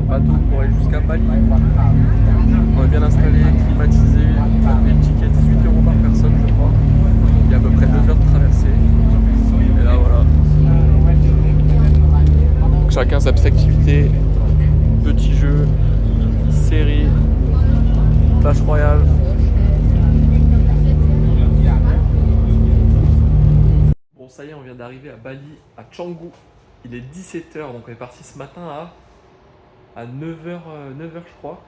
bateau pour aller jusqu'à Bali. On est bien installé, climatisé, on a payé le ticket 18 € par personne je crois. Il y a à peu près 2 heures de traversée. Et là voilà. Chacun sa petite activité, petits jeux, séries, Clash Royale. Bon ça y est, on vient d'arriver à Bali, à Canggu. Il est 17 h, donc on est parti ce matin à 9 h, 9 h je crois.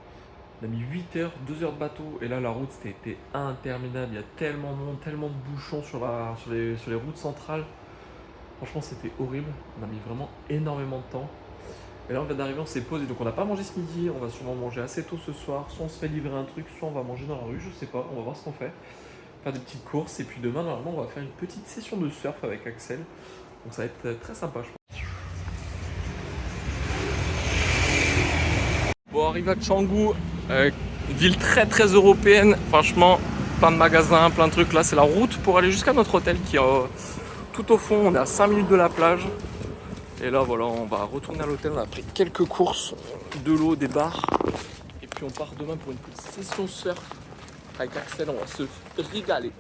On a mis 8 heures, 2 heures de bateau, et là la route c'était interminable. Il y a tellement de monde, tellement de bouchons sur les routes centrales. Franchement c'était horrible, on a mis vraiment énormément de temps. Et là on vient d'arriver, on s'est posé, donc on n'a pas mangé ce midi, on va sûrement manger assez tôt ce soir. Soit on se fait livrer un truc, soit on va manger dans la rue, je sais pas, on va voir ce qu'on fait. Faire des petites courses, et puis demain normalement on va faire une petite session de surf avec Axel. Donc ça va être très sympa je pense. Bon, arrivé à Canggu, ville très européenne, franchement, plein de magasins, plein de trucs. Là, c'est la route pour aller jusqu'à notre hôtel qui est tout au fond. On est à 5 minutes de la plage. Et là, voilà, on va retourner à l'hôtel. On a pris quelques courses, de l'eau, des bars. Et puis, on part demain pour une petite session surf avec Axel. On va se régaler.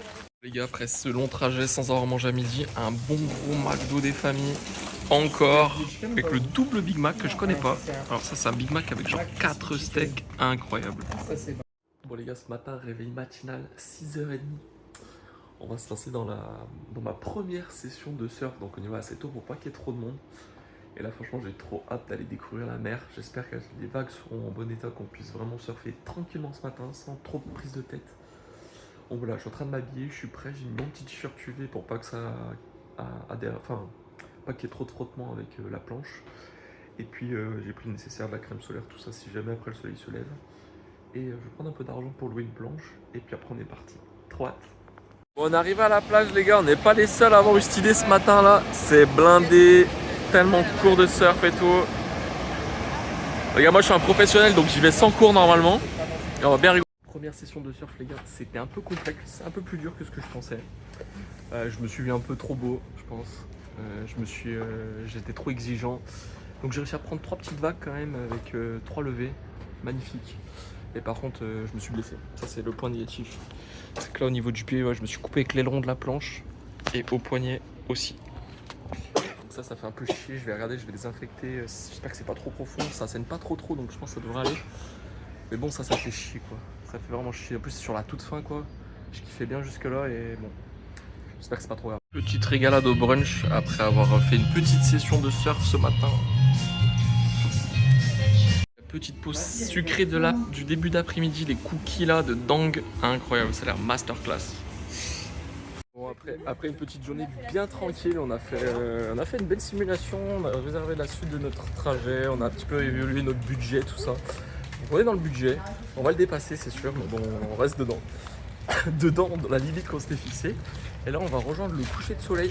Les gars, après ce long trajet sans avoir mangé à midi, un bon gros McDo des familles. Encore avec le double Big Mac que je connais pas. Alors ça c'est un Big Mac avec genre 4 steaks, incroyable. Bon les gars, ce matin réveil matinal 6 h 30. On va se lancer dans ma première session de surf, donc on y va assez tôt pour pas qu'il y ait trop de monde. Et là franchement j'ai trop hâte d'aller découvrir la mer. J'espère que les vagues seront en bon état, qu'on puisse vraiment surfer tranquillement ce matin sans trop de prise de tête. Bon voilà, je suis en train de m'habiller, je suis prêt, j'ai mis mon petit t-shirt UV pour pas que ça adhère, enfin pas qu'il y ait trop de frottement avec la planche. Et puis j'ai pris le nécessaire, de la crème solaire, tout ça si jamais après le soleil se lève. Et je vais prendre un peu d'argent pour louer une planche. Et puis après on est parti. Trop hâte. Bon, on est arrivé à la plage les gars, on n'est pas les seuls à avoir eu cette idée ce matin là. C'est blindé, tellement de cours de surf et tout. Les gars, moi je suis un professionnel donc j'y vais sans cours normalement. Et on va bien rigoler. Première session de surf les gars, c'était un peu complexe, un peu plus dur que ce que je pensais. Je me suis vu un peu trop beau je pense. J'étais trop exigeant. Donc j'ai réussi à prendre 3 petites vagues quand même avec 3 levées. Magnifique. Et par contre je me suis blessé. Ça c'est le point négatif. C'est que là au niveau du pied, ouais, je me suis coupé avec l'aileron de la planche. Et au poignet aussi. Donc ça fait un peu chier. Je vais regarder, je vais désinfecter. J'espère que c'est pas trop profond. Ça saigne pas trop donc je pense que ça devrait aller. Mais bon ça fait chier quoi. Ça fait vraiment chier. En plus c'est sur la toute fin quoi. Je kiffais bien jusque là et bon. J'espère que c'est pas trop grave. Petite régalade au brunch après avoir fait une petite session de surf ce matin. Petite pause sucrée du début d'après-midi, les cookies là de Dang, incroyable, ça a l'air masterclass. Bon après une petite journée bien tranquille, on a fait une belle simulation, on a réservé la suite de notre trajet, on a un petit peu évolué notre budget, tout ça. Donc on est dans le budget, on va le dépasser c'est sûr, mais bon on reste dedans. Dedans, dans la limite qu'on s'était fixée. Et là, on va rejoindre le coucher de soleil,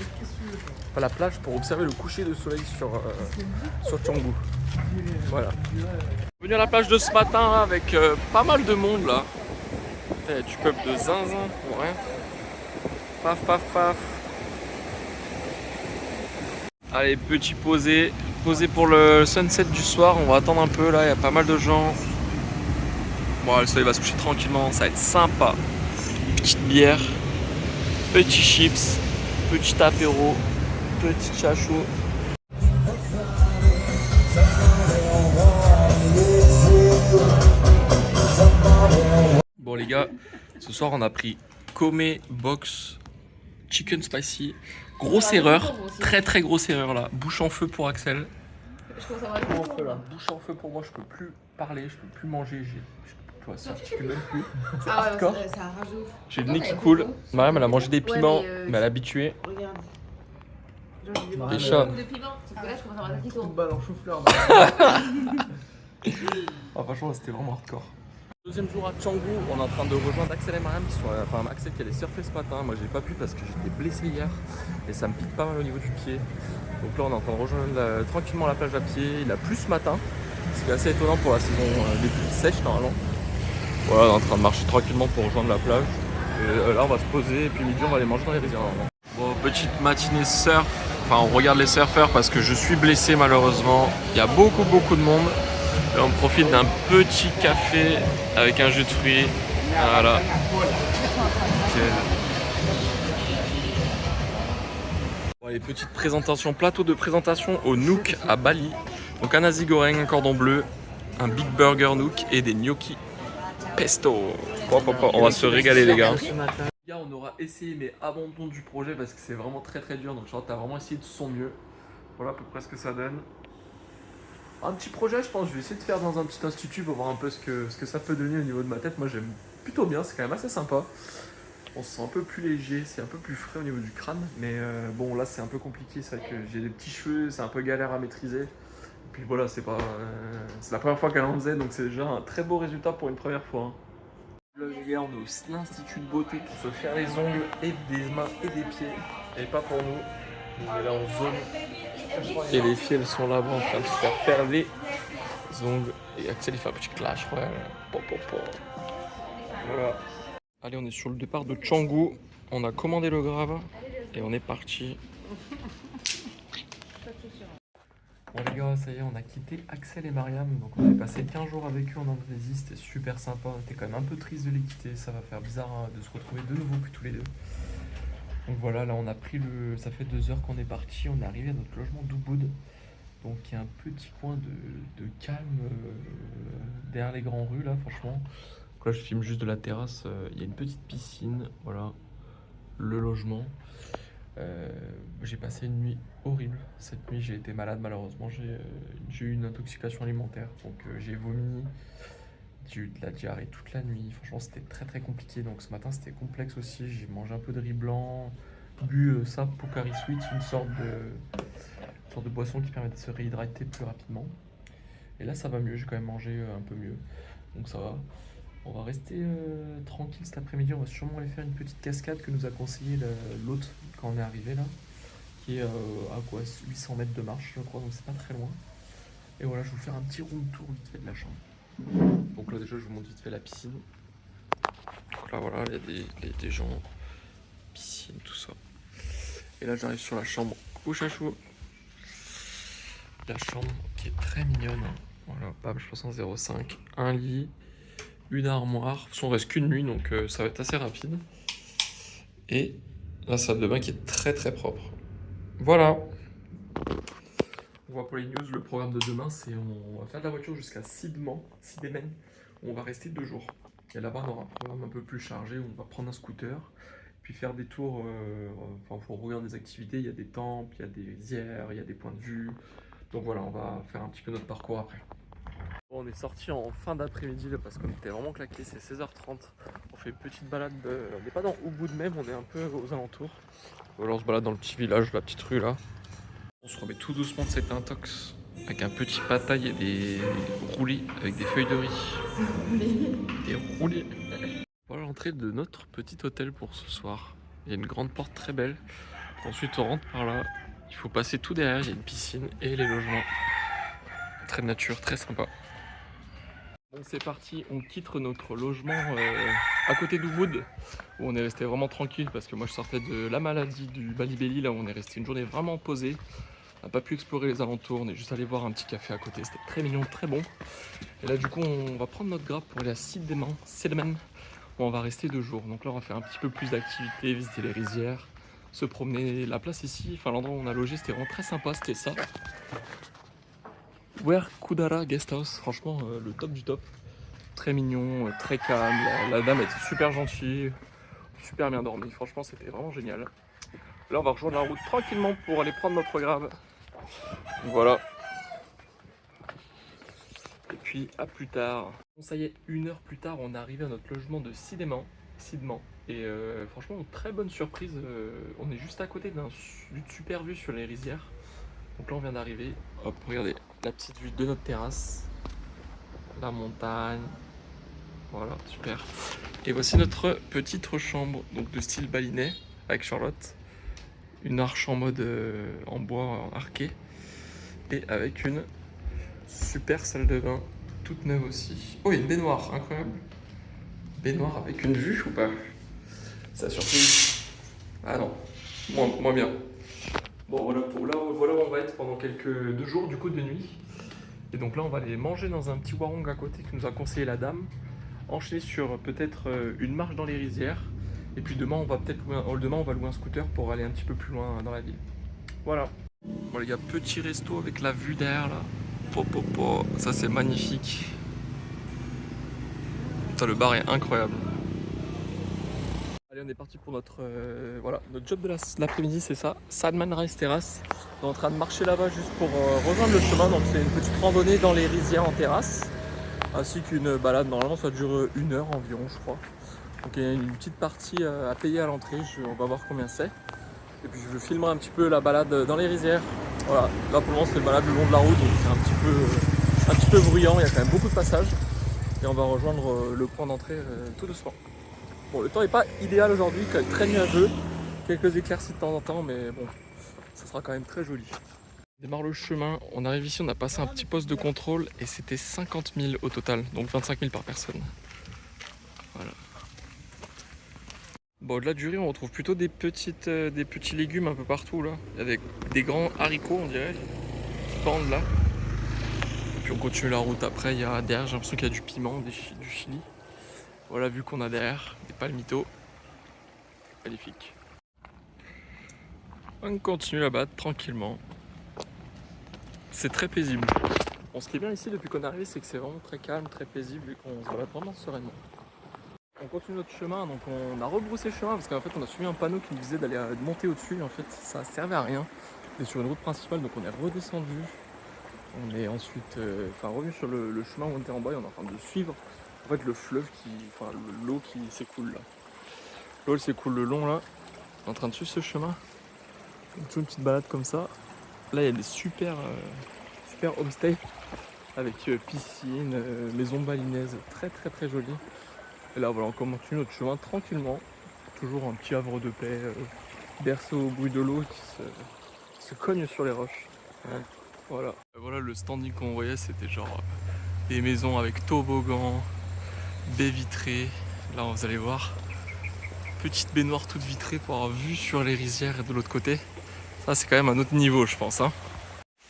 enfin la plage, pour observer le coucher de soleil sur Canggu. Voilà. Venu à la plage de ce matin là, avec pas mal de monde là. Et du peuple de zinzin pour rien. Paf, paf, paf. Allez, petit posé pour le sunset du soir. On va attendre un peu là, il y a pas mal de gens. Bon, le soleil va se coucher tranquillement, ça va être sympa. Petite bière, petits chips, petit apéro, petit chachou. Bon les gars, ce soir on a pris Kome Box Chicken Spicy. Grosse erreur, très grosse erreur là. Bouche en feu pour Axel. Bouche en feu pour moi, je peux plus parler, je peux plus manger. Ça articule même plus. C'est hardcore. J'ai le nez qui coule. Mariam elle a mangé des piments, mais elle est habituée. Regarde. Les chats. De piment, parce que là je commence à avoir des petits tours. Balle en chou-fleur. Ah, franchement c'était vraiment hardcore. Deuxième jour à Canggu, on est en train de rejoindre Axel et Mariam qui sont, enfin Axel qui allait surfer ce matin. Moi j'ai pas pu parce que j'étais blessé hier et ça me pique pas mal au niveau du pied. Donc là on est en train de rejoindre tranquillement la plage à pied. Il a plu ce matin, ce qui est assez étonnant pour la saison des pluies sèches normalement. Voilà, on est en train de marcher tranquillement pour rejoindre la plage. Et là on va se poser et puis midi on va aller manger dans les rizières normalement. Bon, petite matinée surf. Enfin on regarde les surfeurs parce que je suis blessé malheureusement. Il y a beaucoup de monde. Et on profite d'un petit café avec un jus de fruits. Voilà. Bon, les petites présentations, plateau de présentation au Nook à Bali. Donc un nasi goreng, un cordon bleu, un big burger Nook et des gnocchi pesto. On va se régaler les gars. On aura essayé mais abandon du projet parce que c'est vraiment très dur. Donc Charlotte a vraiment essayé de son mieux. Voilà à peu près ce que ça donne. Un petit projet, je pense, je vais essayer de faire dans un petit institut pour voir un peu ce que ça peut donner au niveau de ma tête. Moi j'aime plutôt bien, c'est quand même assez sympa. On se sent un peu plus léger, c'est un peu plus frais au niveau du crâne. Mais bon là c'est un peu compliqué, c'est vrai que j'ai des petits cheveux, c'est un peu galère à maîtriser. Et puis voilà, c'est la première fois qu'elle en faisait, donc c'est déjà un très beau résultat pour une première fois. Hein. Là les gars, on est au l'Institut de beauté pour se faire les ongles et des mains et des pieds. Et pas pour nous, on est là en zone. Et les filles elles sont là-bas en train de se faire les ongles. Et Axel il fait un petit clash, ouais. Voilà. Allez, on est sur le départ de Canggu. On a commandé le grave et on est parti. Bon les gars, ça y est, on a quitté Axel et Mariam. Donc on avait passé 15 jours avec eux en Indonésie, c'était super sympa. On était quand même un peu triste de les quitter, ça va faire bizarre hein, de se retrouver de nouveau plus tous les deux. Donc voilà, là on a pris ça fait 2 heures qu'on est parti, on est arrivé à notre logement d'Ubud. Donc il y a un petit coin de calme derrière les grandes rues là, franchement. Donc là je filme juste de la terrasse, il y a une petite piscine, voilà, le logement. J'ai passé une nuit horrible. Cette nuit j'ai été malade malheureusement, j'ai eu une intoxication alimentaire. Donc j'ai vomi, j'ai eu de la diarrhée toute la nuit. Franchement c'était très compliqué. Donc ce matin c'était complexe aussi. J'ai mangé un peu de riz blanc, bu ça Pocari Sweat, une sorte de boisson qui permet de se réhydrater plus rapidement. Et là ça va mieux, j'ai quand même mangé un peu mieux. Donc ça va. On va rester tranquille cet après-midi, on va sûrement aller faire une petite cascade que nous a conseillé l'hôte quand on est arrivé là, qui est à quoi 800 mètres de marche je crois, donc c'est pas très loin. Et voilà, je vais vous faire un petit room tour vite fait de la chambre. Donc là déjà je vous montre vite fait la piscine. Donc là voilà, il y a des gens, piscine, tout ça. Et là j'arrive sur la chambre Chachou. La chambre qui est très mignonne. Voilà, Pam 305, un lit. Une armoire, de toute façon on reste qu'une nuit donc ça va être assez rapide. Et la salle de bain qui est très propre. Voilà. On voit pour les news, le programme de demain c'est on va faire de la voiture jusqu'à Sidman, où on va rester 2 jours. Et là-bas on aura un programme un peu plus chargé où on va prendre un scooter, puis faire des tours, enfin faut regarder des activités, il y a des temples, il y a des rizières, il y a des points de vue. Donc voilà, on va faire un petit peu notre parcours après. On est sorti en fin d'après-midi parce qu'on était vraiment claqués, c'est 16h30. On fait une petite balade, on n'est pas dans Ubud même, on est un peu aux alentours. Voilà, on se balade dans le petit village, la petite rue là. On se remet tout doucement de cet intox avec un petit pataille et des roulis avec des feuilles de riz. Des roulis. Voilà l'entrée de notre petit hôtel pour ce soir. Il y a une grande porte très belle. Ensuite on rentre par là. Il faut passer tout derrière, il y a une piscine et les logements. Très nature, très sympa. Donc c'est parti, on quitte notre logement à côté d'Ubud où on est resté vraiment tranquille parce que moi je sortais de la maladie du Bali Belly, là où on est resté une journée vraiment posée. On n'a pas pu explorer les alentours, on est juste allé voir un petit café à côté, c'était très mignon, très bon. Et là du coup on va prendre notre grab pour aller à Sidman où on va rester 2 jours. Donc là on va faire un petit peu plus d'activités, visiter les rizières, se promener. La place ici, enfin l'endroit où on a logé c'était vraiment très sympa, c'était ça. Where Kudara Guesthouse, franchement le top du top. Très mignon, très calme, la dame était super gentille, super bien dormi, franchement c'était vraiment génial. Là on va rejoindre la route tranquillement pour aller prendre notre grave. Voilà. Et puis à plus tard. Bon, ça y est, 1 heure plus tard, on est arrivé à notre logement de Sidman. Et franchement, très bonne surprise. On est juste à côté d'une super vue sur les rizières. Donc là on vient d'arriver. Hop, regardez la petite vue de notre terrasse. La montagne. Voilà, super. Et voici notre petite chambre, donc de style balinais, avec Charlotte. Une arche en mode en bois arqué. Et avec une super salle de bain, toute neuve aussi. Oh, il y a une baignoire, incroyable. Baignoire avec une vue ou pas? Ça surprise. Ah non, moins bien. Bon, voilà où on va être pendant quelques 2 jours, du coup, de nuit. Et donc là, on va aller manger dans un petit warung à côté que nous a conseillé la dame. Enchaîner sur peut-être une marche dans les rizières. Et puis demain, on va louer un scooter pour aller un petit peu plus loin dans la ville. Voilà. Bon les gars, petit resto avec la vue derrière là. Ça c'est magnifique. Putain, le bar est incroyable. Allez, on est parti pour notre job de l'après-midi, c'est ça. Salman Rice Terrace. On est en train de marcher là-bas juste pour rejoindre le chemin. Donc c'est une petite randonnée dans les rizières en terrasse. Ainsi qu'une balade. Normalement ça dure 1 heure environ, je crois. Donc il y a une petite partie à payer à l'entrée. On va voir combien c'est. Et puis je filmerai un petit peu la balade dans les rizières. Voilà, là pour le moment c'est une balade le long de la route, donc c'est un petit peu bruyant, il y a quand même beaucoup de passages. Et on va rejoindre le point d'entrée tout doucement. Bon, le temps n'est pas idéal aujourd'hui, quand même très nuageux. Quelques éclaircies de temps en temps, mais bon, ça sera quand même très joli. On démarre le chemin, on arrive ici, on a passé un petit poste de contrôle et c'était 50 000 au total, donc 25 000 par personne. Voilà. Bon, au-delà du riz, on retrouve plutôt des petits légumes un peu partout là. Il y a des grands haricots, on dirait, qui pendent là. Et puis on continue la route après. Il y a derrière, j'ai l'impression qu'il y a du piment, du chili. Voilà, vu qu'on a derrière des palmitos. Magnifique. On continue là-bas tranquillement. C'est très paisible. Bon, ce qui est bien ici depuis qu'on est arrivé, c'est que c'est vraiment très calme, très paisible et qu'on se balade vraiment sereinement. On continue notre chemin, donc on a rebroussé le chemin parce qu'en fait on a suivi un panneau qui nous disait d'aller monter au-dessus. En fait ça servait à rien. On est sur une route principale, donc on est redescendu. On est ensuite revenu sur le chemin où on était en bas et on est en train de suivre en fait le fleuve l'eau qui s'écoule là. L'eau elle s'écoule le long là. On est en train de suivre ce chemin. Donc, une petite balade comme ça. Là il y a des super homestays avec piscine, maison balinaise très très très jolie. Et là voilà, on continue notre chemin tranquillement. Toujours un petit havre de paix, bercé au bruit de l'eau qui se cogne sur les roches. Ouais. Voilà. Voilà le standing qu'on voyait, c'était genre des maisons avec toboggan, baies vitrées. Là vous allez voir, petite baignoire toute vitrée pour avoir vue sur les rizières de l'autre côté. Ça c'est quand même un autre niveau je pense. Hein.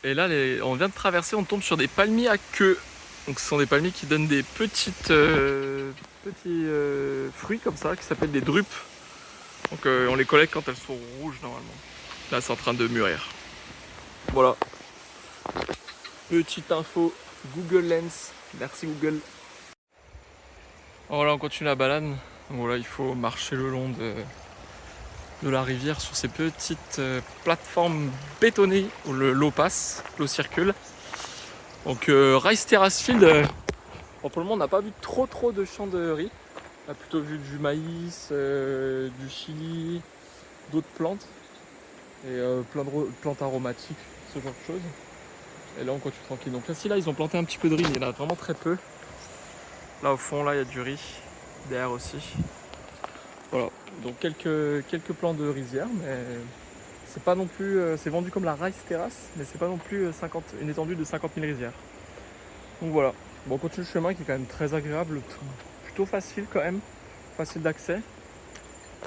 Et là on vient de traverser, on tombe sur des palmiers à queue. Donc ce sont des palmiers qui donnent des petits fruits comme ça qui s'appellent des drupes. Donc on les collecte quand elles sont rouges normalement. Là c'est en train de mûrir. Voilà. Petite info Google Lens. Merci Google. Voilà, on continue la balade. Donc voilà, il faut marcher le long de la rivière sur ces petites plateformes bétonnées où l'eau passe, l'eau circule. Donc Rice Terrace Field, bon, pour le moment on n'a pas vu trop de champs de riz. On a plutôt vu du maïs, du chili, d'autres plantes et plein de plantes aromatiques, ce genre de choses. Et là on continue tranquille. Donc là ils ont planté un petit peu de riz, mais il y en a vraiment très peu. Là au fond là il y a du riz, derrière aussi. Voilà, donc quelques plants de rizière, mais c'est pas non plus. C'est vendu comme la Rice Terrace, mais c'est pas non plus une étendue de 50 000 rizières. Donc voilà. Bon, on continue le chemin qui est quand même très agréable, plutôt facile quand même, facile d'accès.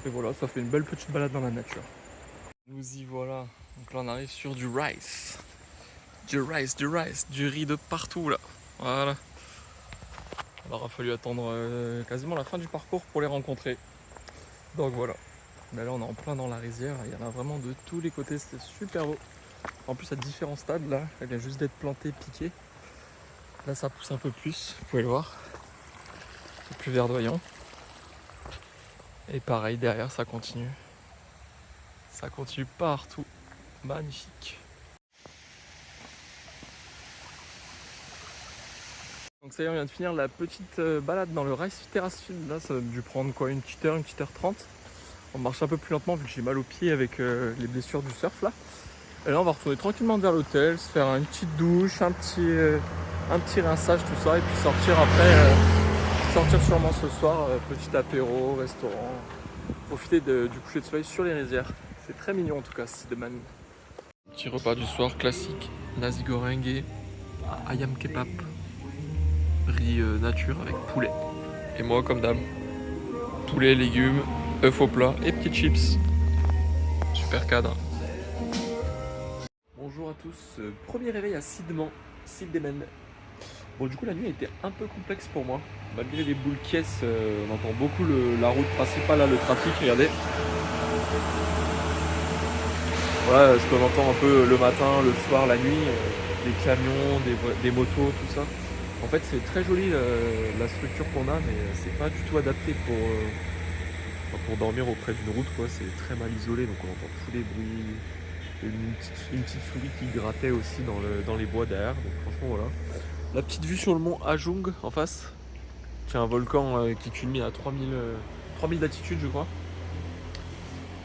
Et voilà, ça fait une belle petite balade dans la nature. Nous y voilà. Donc là on arrive sur du rice. Du riz de partout là. Voilà. Alors il a fallu attendre quasiment la fin du parcours pour les rencontrer. Donc voilà. Mais là on est en plein dans la rizière, il y en a vraiment de tous les côtés, c'était super beau. En plus à différents stades là, elle vient juste d'être plantée, piquée. Là ça pousse un peu plus, vous pouvez le voir. C'est plus verdoyant. Et pareil derrière ça continue. Ça continue partout. Magnifique. Donc ça y est, on vient de finir la petite balade dans le Rice Terrace Field. Là ça a dû prendre quoi, une petite heure 30. On marche un peu plus lentement vu que j'ai mal aux pieds avec les blessures du surf là. Et là on va retourner tranquillement vers l'hôtel, se faire une petite douche, un petit rinçage, tout ça, et puis sortir après, sortir sûrement ce soir, petit apéro, restaurant, profiter du coucher de soleil sur les rizières. C'est très mignon en tout cas, Sidman. Petit repas du soir classique, nasi goreng et ayam kebab, riz nature avec poulet. Et moi comme d'hab, poulet, légumes, œufs au plat et petites chips. Super cadre. Bonjour à tous, premier réveil à Sidman. Bon, du coup, la nuit a été un peu complexe pour moi. Malgré les boules caisses, on entend beaucoup la route principale, là, le trafic, regardez. Voilà ce qu'on entend un peu le matin, le soir, la nuit, des camions, des motos, tout ça. En fait, c'est très joli la structure qu'on a, mais c'est pas du tout adapté pour dormir auprès d'une route, quoi. C'est très mal isolé, donc on entend tous les bruits. Une petite souris qui grattait aussi dans les bois derrière, donc franchement voilà. La petite vue sur le mont Ajung en face, qui est un volcan qui culmine à 3000 d'altitude, je crois.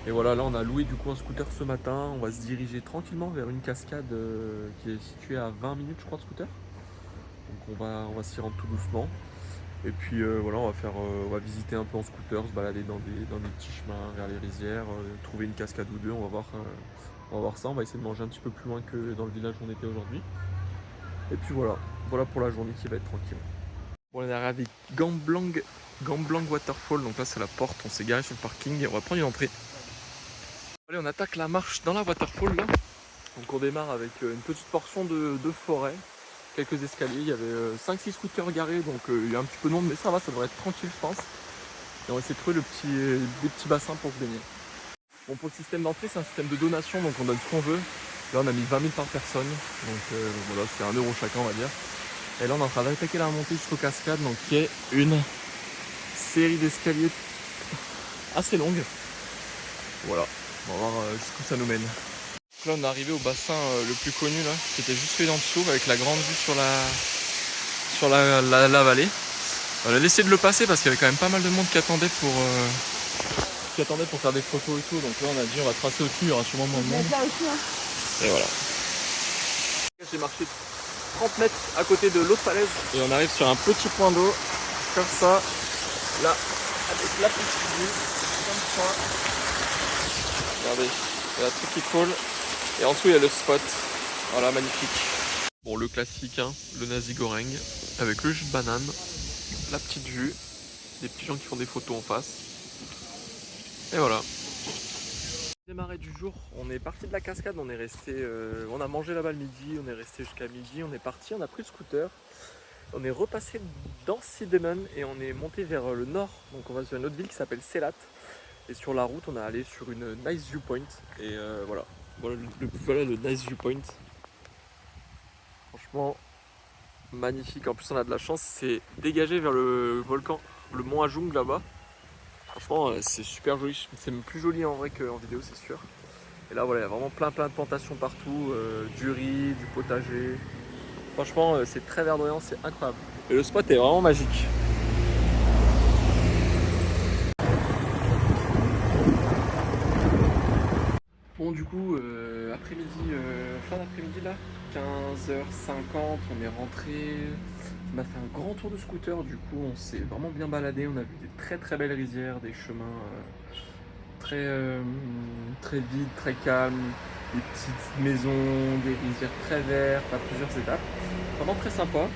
Et voilà, là on a loué du coup un scooter ce matin. On va se diriger tranquillement vers une cascade qui est située à 20 minutes, je crois, de scooter. Donc on va s'y rendre tout doucement. Et puis voilà, on va visiter un peu en scooter, se balader dans des petits chemins vers les rizières, trouver une cascade ou deux. On va voir ça. On va essayer de manger un petit peu plus loin que dans le village où on était aujourd'hui. Et puis voilà pour la journée qui va être tranquille. Bon, on est arrivé à Gamblang Waterfall, donc là c'est la porte, on s'est garé sur le parking et on va prendre une entrée. Allez, on attaque la marche dans la waterfall là. Donc on démarre avec une petite portion de forêt, quelques escaliers, il y avait 5-6 scooters garés, donc il y a un petit peu de monde, mais ça va, ça devrait être tranquille je pense. Et on va essayer de trouver des petits bassins pour se baigner. Bon, pour le système d'entrée, c'est un système de donation, donc on donne ce qu'on veut. Là on a mis 20 000 par personne, donc voilà, c'est 1 € chacun on va dire. Et là on est en train d'attaquer la montée jusqu'aux cascades, donc qui est une série d'escaliers assez longue. Voilà, on va voir jusqu'où ça nous mène. Donc là on est arrivé au bassin le plus connu là, qui était juste en dessous avec la grande vue sur la vallée. On a laissé de le passer parce qu'il y avait quand même pas mal de monde qui attendait pour faire des photos et tout. Donc là on a dit on va tracer au-dessus, il y aura sûrement moins de monde. Et voilà. J'ai marché 30 mètres à côté de l'autre falaise et on arrive sur un petit point d'eau comme ça, là, avec la petite vue, comme ça. Regardez, il y a la truc qui coule et en dessous il y a le spot. Voilà, magnifique. Bon, le classique, hein, le nasi goreng avec le jus de banane, la petite vue, des petits gens qui font des photos en face. Et voilà. Démarré du jour, on est parti de la cascade, on est resté, on a mangé là-bas le midi, on est resté jusqu'à midi, on est parti, on a pris le scooter, on est repassé dans Sidemen et on est monté vers le nord, donc on va sur une autre ville qui s'appelle Selat. Et sur la route, on est allé sur une nice viewpoint et voilà le nice viewpoint. Franchement magnifique. En plus, on a de la chance, c'est dégagé vers le volcan, le mont Ajung là-bas. Franchement, c'est super joli. C'est même plus joli en vrai qu'en vidéo, c'est sûr. Et là, voilà, il y a vraiment plein de plantations partout, du riz, du potager. Franchement, c'est très verdoyant, c'est incroyable. Et le spot est vraiment magique. Bon, du coup, après-midi, fin d'après-midi là, 15h50, on est rentré. On a fait un grand tour de scooter, du coup on s'est vraiment bien baladé, on a vu des très belles rizières, des chemins très vides, très calmes, des petites maisons, des rizières très vertes à plusieurs étapes, vraiment très sympa.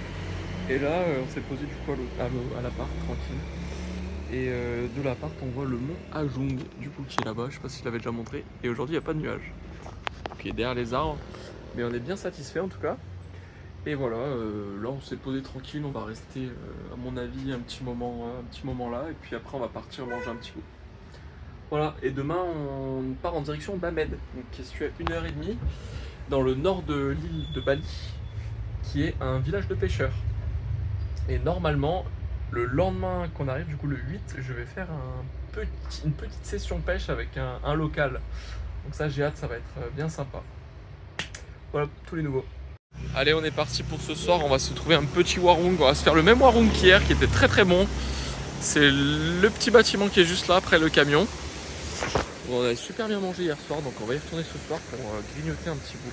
Et là on s'est posé du coup à l'appart tranquille. Et de l'appart on voit le mont Ajung du coup qui est là-bas, je sais pas si je l'avais déjà montré. Et aujourd'hui il n'y a pas de nuages, qui est derrière les arbres, mais on est bien satisfait en tout cas. Et voilà, là on s'est posé tranquille, on va rester à mon avis un petit moment là, et puis après on va partir manger un petit bout. Voilà, et demain on part en direction d'Amed, qui est situé à 1h30 dans le nord de l'île de Bali, qui est un village de pêcheurs. Et normalement, le lendemain qu'on arrive, du coup le 8, je vais faire une petite session pêche avec un local. Donc ça j'ai hâte, ça va être bien sympa. Voilà tous les nouveaux. Allez, on est parti pour ce soir, on va se trouver un petit warung, on va se faire le même warung qu'hier qui était très bon. C'est le petit bâtiment qui est juste là après le camion. Bon, on a super bien mangé hier soir, donc on va y retourner ce soir pour grignoter un petit bout.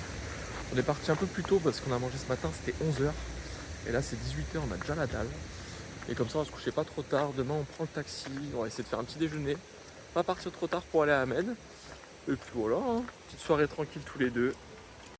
On est parti un peu plus tôt parce qu'on a mangé ce matin, c'était 11h. Et là c'est 18h, on a déjà la dalle. Et comme ça on va se coucher pas trop tard, demain on prend le taxi, on va essayer de faire un petit déjeuner. Pas partir trop tard pour aller à Ahmed. Et puis voilà, hein, petite soirée tranquille tous les deux.